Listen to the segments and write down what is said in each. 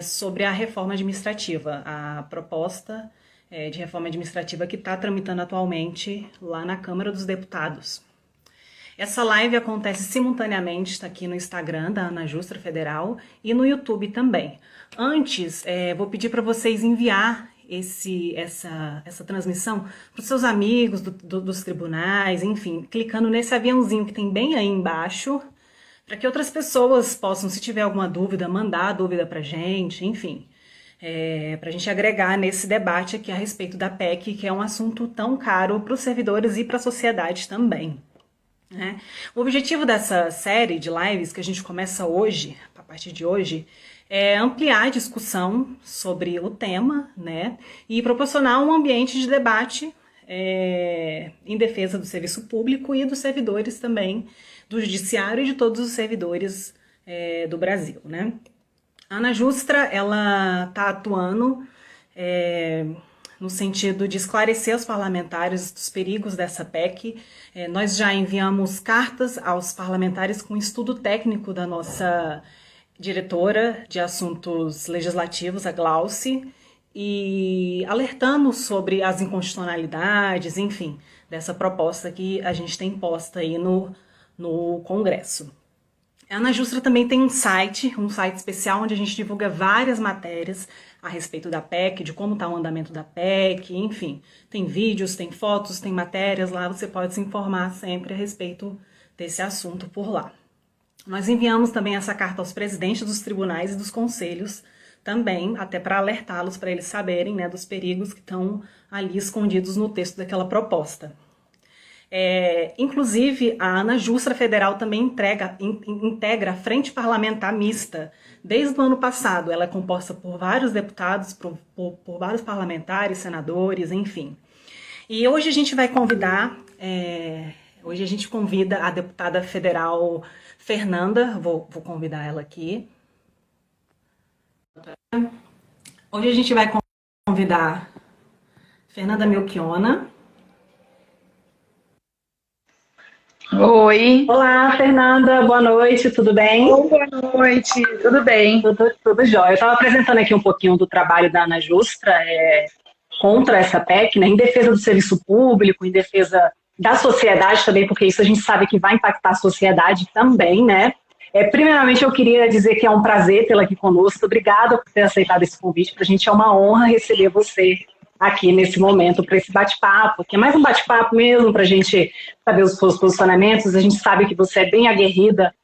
sobre a reforma administrativa, a proposta de reforma administrativa que está tramitando atualmente lá na Câmara dos Deputados. Essa live acontece simultaneamente, está aqui no Instagram da Ana Justra Federal e no YouTube também. Antes, vou pedir para vocês enviar essa transmissão para os seus amigos dos tribunais, enfim, clicando nesse aviãozinho que tem bem aí embaixo, para que outras pessoas possam, se tiver alguma dúvida, mandar a dúvida para a gente, enfim, para a gente agregar nesse debate aqui a respeito da PEC, que é um assunto tão caro para os servidores e para a sociedade também. O objetivo dessa série de lives que a gente começa hoje, a partir de hoje, é ampliar a discussão sobre o tema, e proporcionar um ambiente de debate em defesa do serviço público e dos servidores também, do judiciário e de todos os servidores do Brasil, A Ana Justra, ela está atuando no sentido de esclarecer aos parlamentares dos perigos dessa PEC. Nós já enviamos cartas aos parlamentares com estudo técnico da nossa diretora de assuntos legislativos, a Glauci, e alertamos sobre as inconstitucionalidades, enfim, dessa proposta que a gente tem posta aí no Congresso. A Ana Justra também tem um site especial onde a gente divulga várias matérias a respeito da PEC, de como está o andamento da PEC, enfim, tem vídeos, tem fotos, tem matérias lá, você pode se informar sempre a respeito desse assunto por lá. Nós enviamos também essa carta aos presidentes dos tribunais e dos conselhos também, até para alertá-los, para eles saberem dos perigos que estão ali escondidos no texto daquela proposta. Inclusive, a Ana Justra Federal também integra a Frente Parlamentar Mista. Desde o ano passado, ela é composta por vários deputados, por vários parlamentares, senadores, enfim. E hoje a gente vai convidar, hoje a gente convida a deputada federal Fernanda, vou convidar ela aqui. Hoje a gente vai convidar Fernanda Melchiona. Oi. Olá, Fernanda, boa noite, tudo bem? Boa noite, tudo bem? Tudo jóia. Eu estava apresentando aqui um pouquinho do trabalho da Ana Justra contra essa PEC, em defesa do serviço público, em defesa da sociedade também, porque isso a gente sabe que vai impactar a sociedade também, Primeiramente, eu queria dizer que é um prazer tê-la aqui conosco. Obrigada por ter aceitado esse convite. Para a gente é uma honra receber você aqui nesse momento para esse bate-papo, que é mais um bate-papo mesmo para a gente saber os seus posicionamentos. A gente sabe que você é bem aguerrida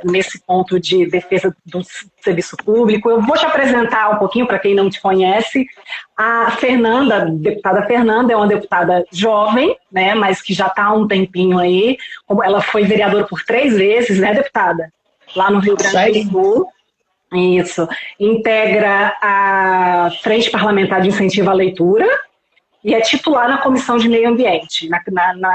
nesse ponto de defesa do serviço público. Eu vou te apresentar um pouquinho para quem não te conhece. A Fernanda, a deputada Fernanda, é uma deputada jovem, mas que já está há um tempinho aí. Ela foi vereadora por 3 vezes, deputada? Lá no Rio Grande do Sul. Isso. Integra a Frente Parlamentar de Incentivo à Leitura e é titular na Comissão de Meio Ambiente, na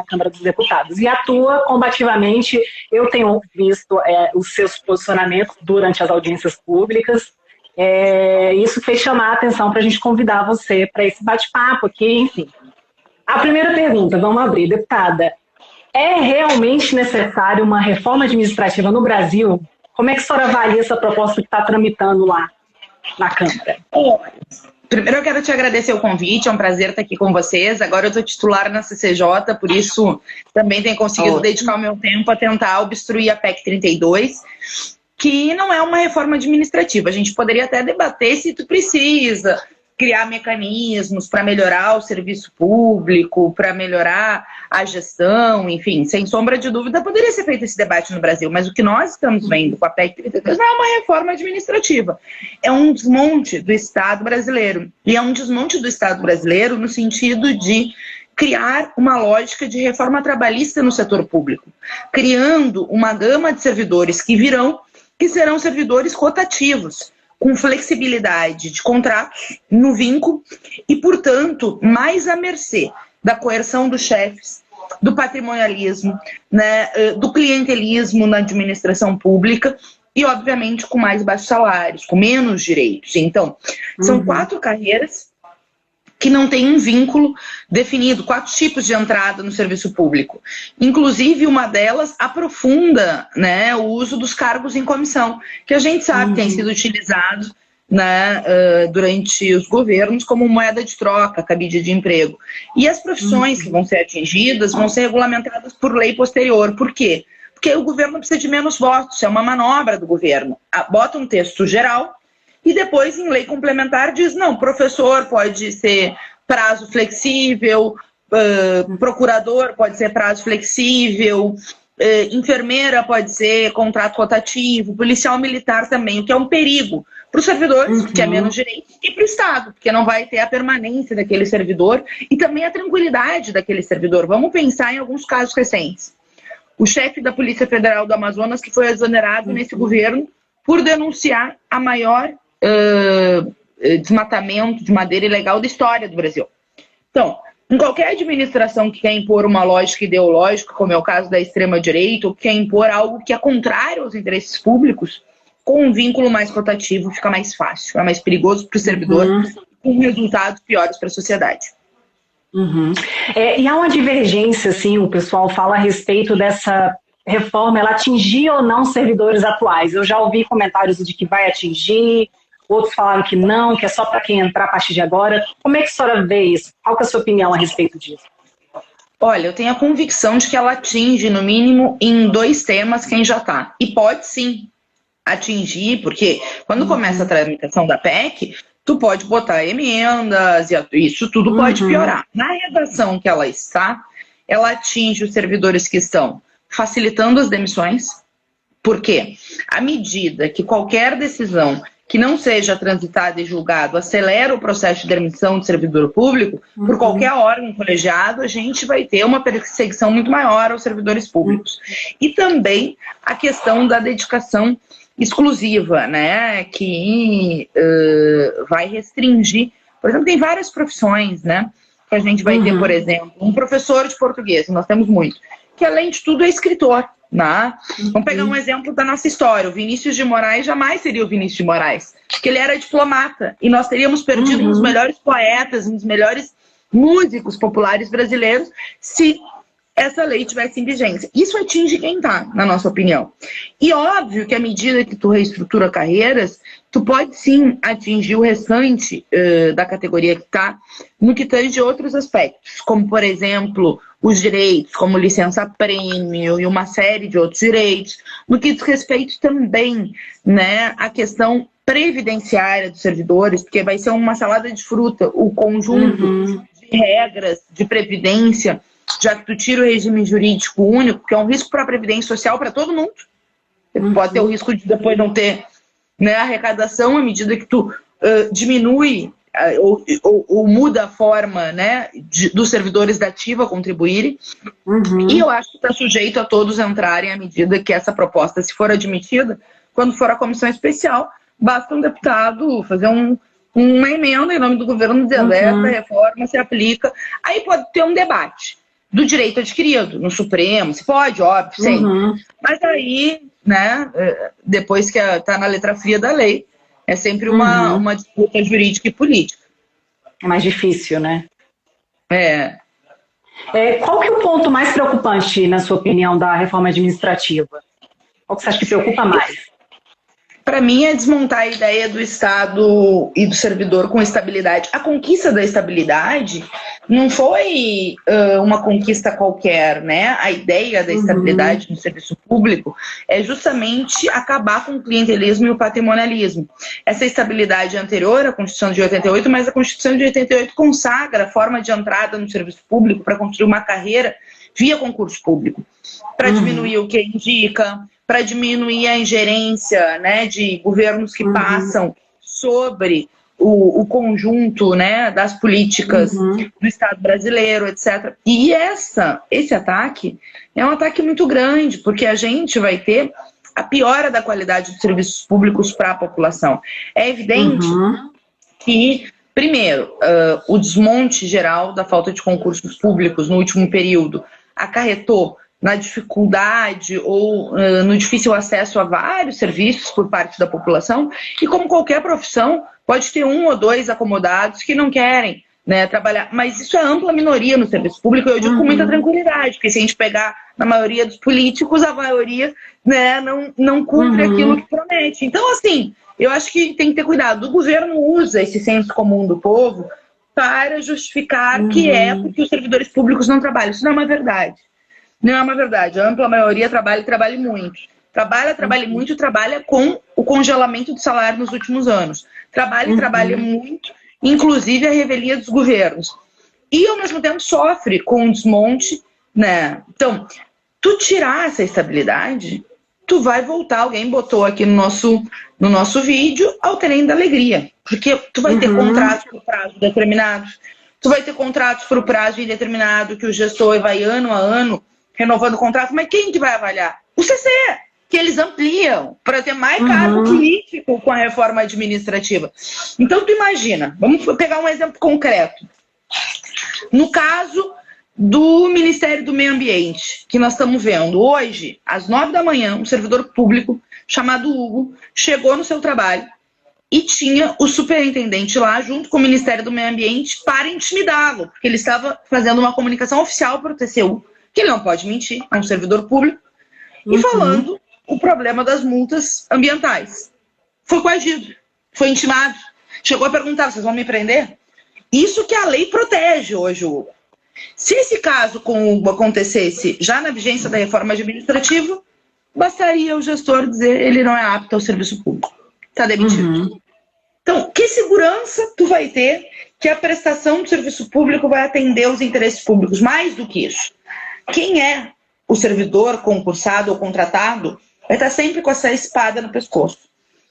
Câmara dos Deputados. E atua combativamente. Eu tenho visto os seus posicionamentos durante as audiências públicas. Isso fez chamar a atenção para a gente convidar você para esse bate-papo aqui, enfim. A primeira pergunta, vamos abrir. Deputada, é realmente necessário uma reforma administrativa no Brasil? Como é que a senhora avalia essa proposta que está tramitando lá na Câmara? Primeiro eu quero te agradecer o convite, é um prazer estar aqui com vocês. Agora eu estou titular na CCJ, por isso também tenho conseguido dedicar o meu tempo a tentar obstruir a PEC 32, que não é uma reforma administrativa. A gente poderia até debater se tu precisa criar mecanismos para melhorar o serviço público, para melhorar a gestão, enfim, sem sombra de dúvida, poderia ser feito esse debate no Brasil, mas o que nós estamos vendo com a PEC 32 não é uma reforma administrativa, é um desmonte do Estado brasileiro, e é um desmonte do Estado brasileiro no sentido de criar uma lógica de reforma trabalhista no setor público, criando uma gama de servidores que serão servidores rotativos, com flexibilidade de contratos no vínculo e, portanto, mais à mercê da coerção dos chefes, do patrimonialismo, do clientelismo na administração pública e, obviamente, com mais baixos salários, com menos direitos. Então, são 4 carreiras que não têm um vínculo definido, 4 tipos de entrada no serviço público. Inclusive, uma delas aprofunda o uso dos cargos em comissão, que a gente sabe tem sido utilizado né, durante os governos como moeda de troca, cabide de emprego. E as profissões que vão ser atingidas vão ser regulamentadas por lei posterior. Por quê? Porque o governo precisa de menos votos, é uma manobra do governo. Bota um texto geral e depois, em lei complementar, diz, não, professor pode ser prazo flexível, procurador pode ser prazo flexível, enfermeira pode ser contrato rotativo, policial militar também, o que é um perigo para os servidores, que é menos direito, e para o Estado, porque não vai ter a permanência daquele servidor e também a tranquilidade daquele servidor. Vamos pensar em alguns casos recentes. O chefe da Polícia Federal do Amazonas, que foi exonerado nesse governo por denunciar a maior desmatamento de madeira ilegal da história do Brasil. Então, em qualquer administração que quer impor uma lógica ideológica, como é o caso da extrema-direita, ou que quer impor algo que é contrário aos interesses públicos, com um vínculo mais rotativo fica mais fácil, é mais perigoso para o servidor, com resultados piores para a sociedade. E há uma divergência, assim, o pessoal fala a respeito dessa reforma, ela atingir ou não servidores atuais. Eu já ouvi comentários de que vai atingir, outros falaram que não, que é só para quem entrar a partir de agora. Como é que a senhora vê isso? Qual que é a sua opinião a respeito disso? Olha, eu tenho a convicção de que ela atinge, no mínimo, em 2 temas quem já está. E pode sim atingir, porque quando começa a tramitação da PEC, tu pode botar emendas, e isso tudo pode piorar. Na redação que ela está, ela atinge os servidores que estão facilitando as demissões, porque à medida que qualquer decisão que não seja transitada e julgado acelera o processo de demissão de servidor público, por qualquer órgão colegiado, a gente vai ter uma perseguição muito maior aos servidores públicos. E também a questão da dedicação exclusiva, né, que vai restringir. Por exemplo, tem várias profissões, né, que a gente vai ter, por exemplo, um professor de português, nós temos muito, que além de tudo é escritor, né? Vamos pegar um exemplo da nossa história. O Vinícius de Moraes jamais seria o Vinícius de Moraes, porque ele era diplomata, e nós teríamos perdido um dos melhores poetas, um dos melhores músicos populares brasileiros, se essa lei tivesse em vigência. Isso atinge quem está, na nossa opinião. E óbvio que à medida que tu reestrutura carreiras, tu pode sim atingir o restante da categoria que está, no que tange outros aspectos, como, por exemplo, os direitos, como licença-prêmio e uma série de outros direitos, no que diz respeito também, né, à questão previdenciária dos servidores, porque vai ser uma salada de fruta o conjunto de regras de previdência, já que tu tira o regime jurídico único, que é um risco para a previdência social para todo mundo. Pode ter o risco de depois não ter, né, arrecadação à medida que tu diminui ou muda a forma, né, dos servidores da ativa contribuírem. E eu acho que está sujeito a todos entrarem à medida que essa proposta, se for admitida, quando for a comissão especial, basta um deputado fazer uma emenda em nome do governo dizendo essa reforma se aplica. Aí pode ter um debate do direito adquirido no Supremo, se pode, óbvio, sim. Mas aí, né, depois que está na letra fria da lei, é sempre uma disputa jurídica e política. É mais difícil, né? Qual que é o ponto mais preocupante, na sua opinião, da reforma administrativa? Qual que você acha que preocupa mais? Para mim, é desmontar a ideia do Estado e do servidor com estabilidade. A conquista da estabilidade não foi uma conquista qualquer, né? A ideia da estabilidade no serviço público é justamente acabar com o clientelismo e o patrimonialismo. Essa estabilidade é anterior à Constituição de 88, mas a Constituição de 88 consagra a forma de entrada no serviço público para construir uma carreira via concurso público, para diminuir o que indica, para diminuir a ingerência, né, de governos que passam sobre o conjunto, né, das políticas do Estado brasileiro, etc. E esse ataque é um ataque muito grande, porque a gente vai ter a piora da qualidade dos serviços públicos para a população. É evidente que, primeiro, o desmonte geral da falta de concursos públicos no último período acarretou na dificuldade ou no difícil acesso a vários serviços por parte da população, e como qualquer profissão, pode ter um ou dois acomodados que não querem, né, trabalhar, mas isso é ampla minoria no serviço público, eu digo com muita tranquilidade, porque se a gente pegar na maioria dos políticos, a maioria, né, não cumpre aquilo que promete. Então, assim, eu acho que tem que ter cuidado. O governo usa esse senso comum do povo para justificar que é porque os servidores públicos não trabalham. Isso não é uma verdade. Não é uma verdade. A ampla maioria trabalha e trabalha muito. Trabalha muito, trabalha com o congelamento do salário nos últimos anos. Trabalha e trabalha muito, inclusive a revelia dos governos. E, ao mesmo tempo, sofre com um desmonte, né? Então, tu tirar essa estabilidade, tu vai voltar, alguém botou aqui no nosso vídeo, ao trem da alegria. Porque tu vai ter contratos por prazo determinado, tu vai ter contratos por prazo indeterminado, que o gestor vai ano a ano renovando o contrato, mas quem que vai avaliar? O CC, que eles ampliam para ter mais cargo político com a reforma administrativa. Então, tu imagina, vamos pegar um exemplo concreto. No caso do Ministério do Meio Ambiente, que nós estamos vendo hoje, às 9 da manhã, um servidor público chamado Hugo chegou no seu trabalho e tinha o superintendente lá, junto com o Ministério do Meio Ambiente, para intimidá-lo, porque ele estava fazendo uma comunicação oficial para o TCU, que ele não pode mentir, é um servidor público, e falando o problema das multas ambientais. Foi coagido, foi intimado, chegou a perguntar, vocês vão me prender? Isso que a lei protege hoje, Hugo. Se esse caso com o Hugo acontecesse já na vigência da reforma administrativa, bastaria o gestor dizer ele não é apto ao serviço público. Está demitido. Então, que segurança tu vai ter que a prestação do serviço público vai atender os interesses públicos? Mais do que isso, quem é o servidor concursado ou contratado vai estar sempre com essa espada no pescoço.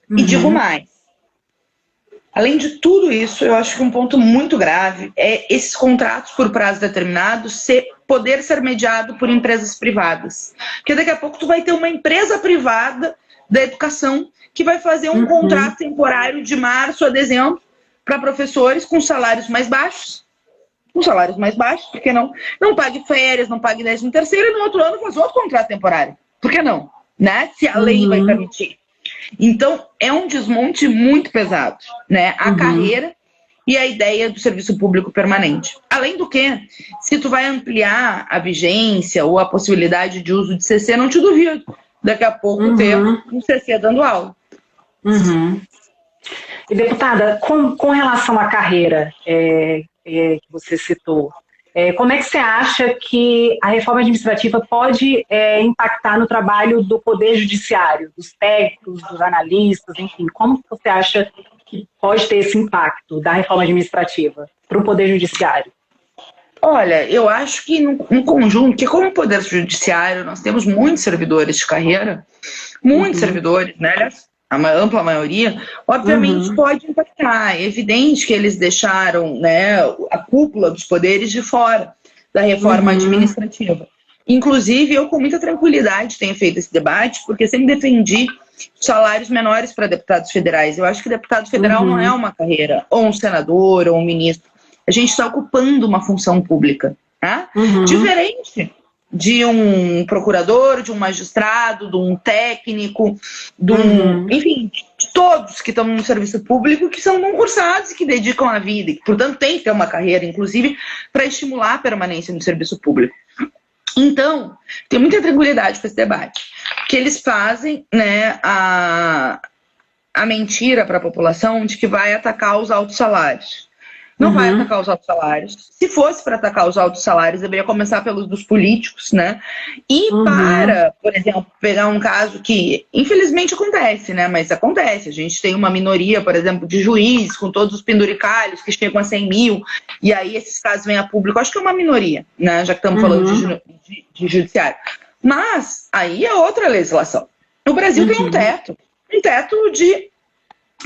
E digo mais, além de tudo isso, eu acho que um ponto muito grave é esses contratos por prazo determinado poder ser mediado por empresas privadas. Porque daqui a pouco tu vai ter uma empresa privada da educação que vai fazer um contrato temporário de março a dezembro para professores com salários mais baixos. Com salários mais baixos, por que não? Não pague férias, não pague 13º e no outro ano faz outro contrato temporário. Por que não? Né? Se a lei vai permitir. Então, é um desmonte muito pesado, né? A carreira e a ideia do serviço público permanente. Além do que, se tu vai ampliar a vigência ou a possibilidade de uso de CC, não te duvido daqui a pouco ter um CC dando aula. E, deputada, com relação à carreira que você citou, como é que você acha que a reforma administrativa pode impactar no trabalho do Poder Judiciário, dos técnicos, dos analistas, enfim? Como que você acha que pode ter esse impacto da reforma administrativa para o Poder Judiciário? Olha, eu acho que no conjunto, que como Poder Judiciário, nós temos muitos servidores de carreira, muitos servidores, né? Aliás, a ampla maioria, obviamente pode impactar. É evidente que eles deixaram, né, a cúpula dos poderes de fora da reforma administrativa. Inclusive, eu com muita tranquilidade tenho feito esse debate, porque sempre defendi salários menores para deputados federais. Eu acho que deputado federal não é uma carreira, ou um senador, ou um ministro. A gente está ocupando uma função pública, tá? Diferente de um procurador, de um magistrado, de um técnico, enfim, de todos que estão no serviço público, que são concursados e que dedicam a vida, e que, portanto, tem que ter uma carreira, inclusive, para estimular a permanência no serviço público. Então, tenho muita tranquilidade com esse debate, que eles fazem, né, a mentira para a população de que vai atacar os altos salários. Não vai atacar os altos salários. Se fosse para atacar os altos salários, deveria começar pelos dos políticos, né? E para, por exemplo, pegar um caso que, infelizmente, acontece, né? Mas acontece. A gente tem uma minoria, por exemplo, de juízes com todos os penduricalhos que chegam a 100 mil, e aí esses casos vêm a público. Acho que é uma minoria, né? Já que estamos falando de judiciário. Mas aí é outra legislação. No Brasil tem um teto de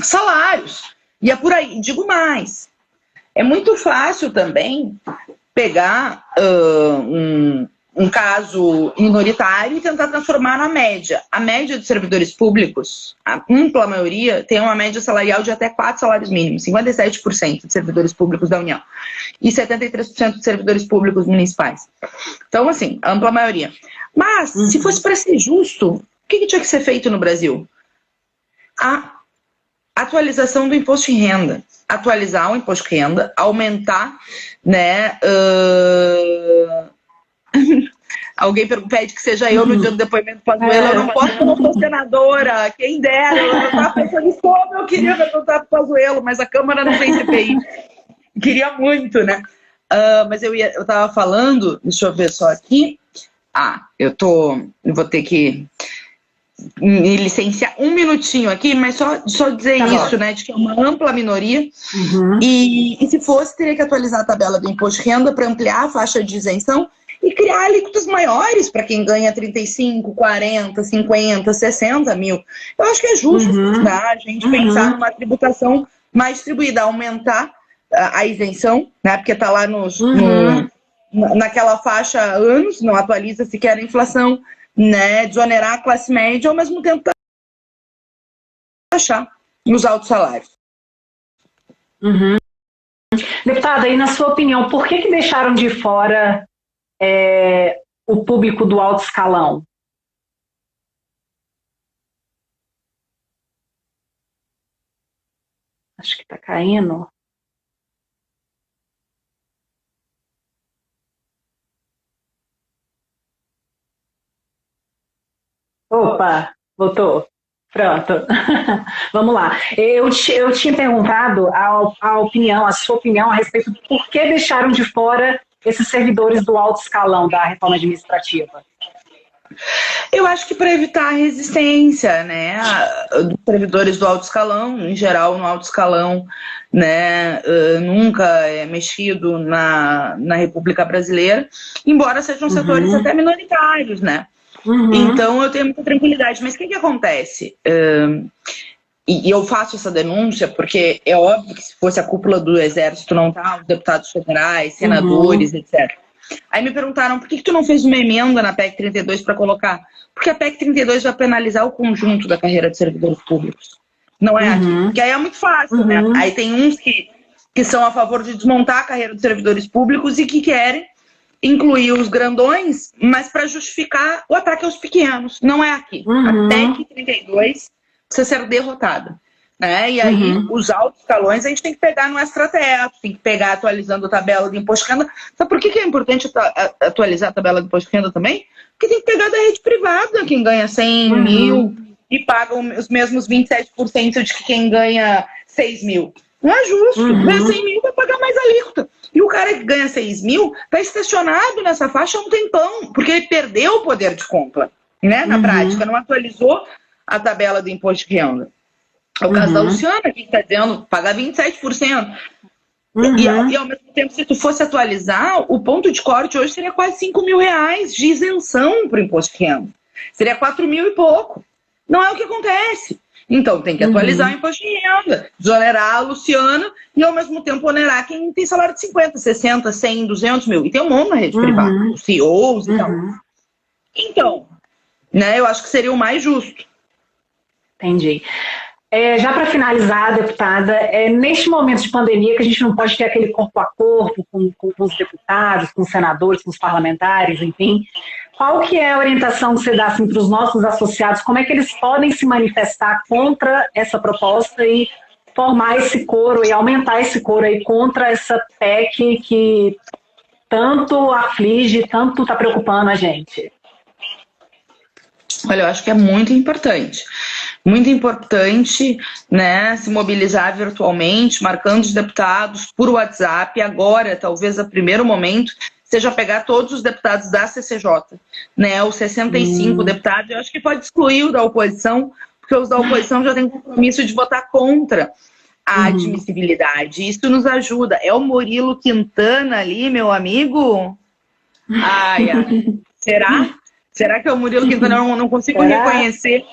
salários. E é por aí. Digo mais. É muito fácil também pegar um caso minoritário e tentar transformar na média. A média dos servidores públicos, a ampla maioria, tem uma média salarial de até 4 salários mínimos, 57% de servidores públicos da União e 73% de servidores públicos municipais. Então, assim, a ampla maioria. Mas, se fosse para ser justo, o que tinha que ser feito no Brasil? A atualização do imposto de renda. Atualizar o imposto de renda, aumentar, né, Alguém pede que seja eu no dia do depoimento Pazuello, eu não posso, porque eu não sou senadora, quem dera, eu estava pensando em como eu queria perguntar para o Pazuello, mas a Câmara não tem CPI. Queria muito, né? Mas eu estava falando, deixa eu ver só aqui. Eu vou ter que me licenciar um minutinho aqui, mas só dizer isso, né? De que é uma ampla minoria. E se fosse, teria que atualizar a tabela do imposto de renda para ampliar a faixa de isenção e criar alíquotas maiores para quem ganha 35, 40, 50, 60 mil. Eu acho que é justo, tá? A gente pensar numa tributação mais distribuída, aumentar a isenção, né? Porque está lá naquela faixa há anos, não atualiza sequer a inflação, né? Desonerar a classe média, ao mesmo tempo taxar nos altos salários. Deputada, e na sua opinião, por que deixaram de fora o público do alto escalão? Acho que está caindo. Opa, voltou. Pronto. Vamos lá. Eu tinha perguntado a sua opinião a respeito do porquê deixaram de fora esses servidores do alto escalão da reforma administrativa. Eu acho que para evitar a resistência, né, dos servidores do alto escalão, em geral no alto escalão, né, nunca é mexido na República Brasileira, embora sejam setores até minoritários, né. Então eu tenho muita tranquilidade. Mas o que acontece? E eu faço essa denúncia porque é óbvio que se fosse a cúpula do Exército não tá, os deputados federais, senadores, etc. Aí me perguntaram, por que tu não fez uma emenda na PEC 32 para colocar? Porque a PEC 32 vai penalizar o conjunto da carreira de servidores públicos. Não é aqui. Porque aí é muito fácil, né? Aí tem uns que são a favor de desmontar a carreira de servidores públicos e que querem incluir os grandões, mas para justificar o ataque aos pequenos. Não é aqui. A PEC 32 precisa ser derrotada. Né? E aí, os altos escalões a gente tem que pegar no extrateto, tem que pegar atualizando a tabela de imposto de renda. Sabe por que é importante atualizar a tabela de imposto de renda também? Porque tem que pegar da rede privada, quem ganha 100 mil e paga os mesmos 27% de quem ganha 6 mil. Não é justo. Ganha 100 mil, vai pagar mais alíquota. E o cara que ganha 6 mil está estacionado nessa faixa há um tempão, porque ele perdeu o poder de compra, né? Na prática, não atualizou a tabela do imposto de renda. É o caso da Luciana, que está dizendo pagar 27%. E ao mesmo tempo, se tu fosse atualizar, o ponto de corte hoje seria quase 5 mil reais de isenção para o imposto de renda. Seria 4 mil e pouco. Não é o que acontece. Então tem que atualizar o imposto de renda, desonerar a Luciana e ao mesmo tempo onerar quem tem salário de 50, 60, 100, 200 mil. E tem um monte na rede privada, os CEOs e tal. Então, né, eu acho que seria o mais justo. Entendi. Já para finalizar, deputada, neste momento de pandemia que a gente não pode ter aquele corpo a corpo com os deputados, com os senadores, com os parlamentares, enfim, qual que é a orientação que você dá assim, para os nossos associados? Como é que eles podem se manifestar contra essa proposta e formar esse coro e aumentar esse coro aí contra essa PEC que tanto aflige, tanto está preocupando a gente? Olha, eu acho que é muito importante. Muito importante, né, se mobilizar virtualmente, marcando os deputados por WhatsApp. Agora, talvez, a primeiro momento, seja pegar todos os deputados da CCJ, né, os 65 deputados. Eu acho que pode excluir o da oposição, porque os da oposição já têm compromisso de votar contra a admissibilidade. Isso nos ajuda. É o Murilo Quintana ali, meu amigo? Ai. Será? Será que é o Murilo Quintana? Eu não consigo reconhecer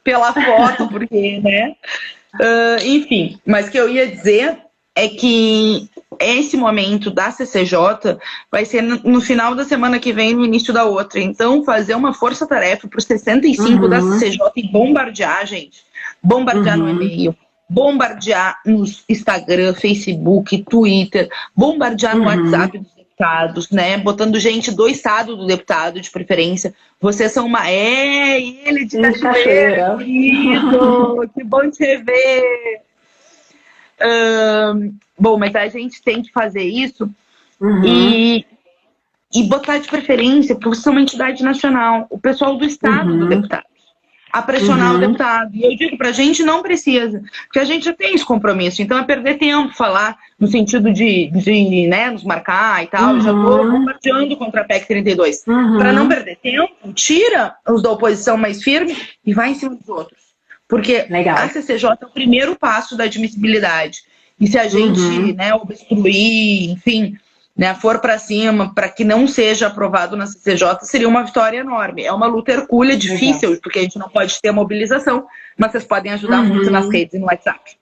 pela foto, porque, né? Enfim, mas o que eu ia dizer é que esse momento da CCJ vai ser no final da semana que vem, no início da outra. Então, fazer uma força-tarefa para os 65 da CCJ e bombardear, gente. Bombardear no e-mail, bombardear no Instagram, Facebook, Twitter, bombardear no WhatsApp dos deputados, né? Botando gente do estado do deputado, de preferência. Vocês são uma... ele de Cachoeira, querido! Que bom te rever! Bom, mas a gente tem que fazer isso e botar de preferência, porque você é uma entidade nacional, o pessoal do estado do deputado, a pressionar o deputado. E eu digo, pra gente não precisa, porque a gente já tem esse compromisso, então é perder tempo falar no sentido de né, nos marcar e tal. Eu já tô bombardeando contra a PEC 32. Para não perder tempo, tira os da oposição mais firme e vai em cima dos outros. Porque a CCJ é o primeiro passo da admissibilidade. E se a gente né, obstruir, enfim, né, for para cima, para que não seja aprovado na CCJ, seria uma vitória enorme. É uma luta hercúlea, difícil, porque a gente não pode ter mobilização, mas vocês podem ajudar muito nas redes e no WhatsApp.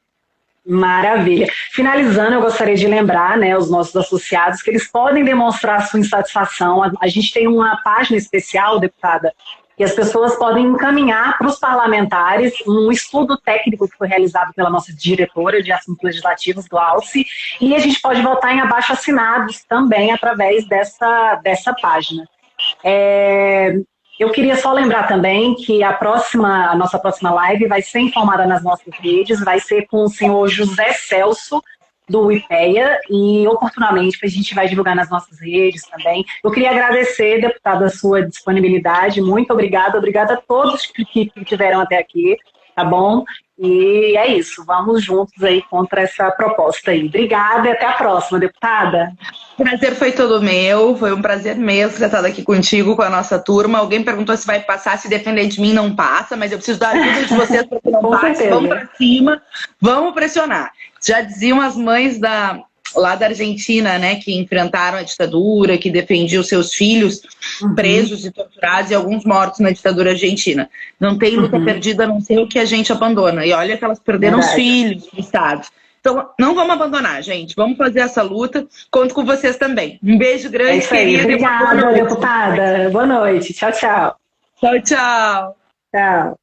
Maravilha. Finalizando, eu gostaria de lembrar, né, os nossos associados que eles podem demonstrar a sua insatisfação. A gente tem uma página especial, deputada, que as pessoas podem encaminhar para os parlamentares um estudo técnico que foi realizado pela nossa diretora de assuntos legislativos do ALCE, e a gente pode votar em abaixo-assinados também através dessa página. Eu queria só lembrar também que a nossa próxima live vai ser informada nas nossas redes, vai ser com o senhor José Celso, do IPEA, e oportunamente a gente vai divulgar nas nossas redes também. Eu queria agradecer, deputada, a sua disponibilidade, muito obrigada a todos que tiveram até aqui, tá bom? E é isso, vamos juntos aí contra essa proposta aí. Obrigada e até a próxima, deputada. O prazer foi todo meu, foi um prazer mesmo estar aqui contigo, com a nossa turma. Alguém perguntou se vai passar, se defender de mim não passa, mas eu preciso da ajuda de vocês para que não passe. Certeza. Vamos para cima, vamos pressionar. Já diziam as mães lá da Argentina, né, que enfrentaram a ditadura, que defendiam seus filhos presos e torturados e alguns mortos na ditadura argentina. Não tem luta perdida a não ser o que a gente abandona. E olha que elas perderam os filhos do Estado. Então, não vamos abandonar, gente. Vamos fazer essa luta. Conto com vocês também. Um beijo grande, é isso aí. querida. Obrigada, deputada. Boa noite. Tchau, tchau. Tchau, tchau. Tchau.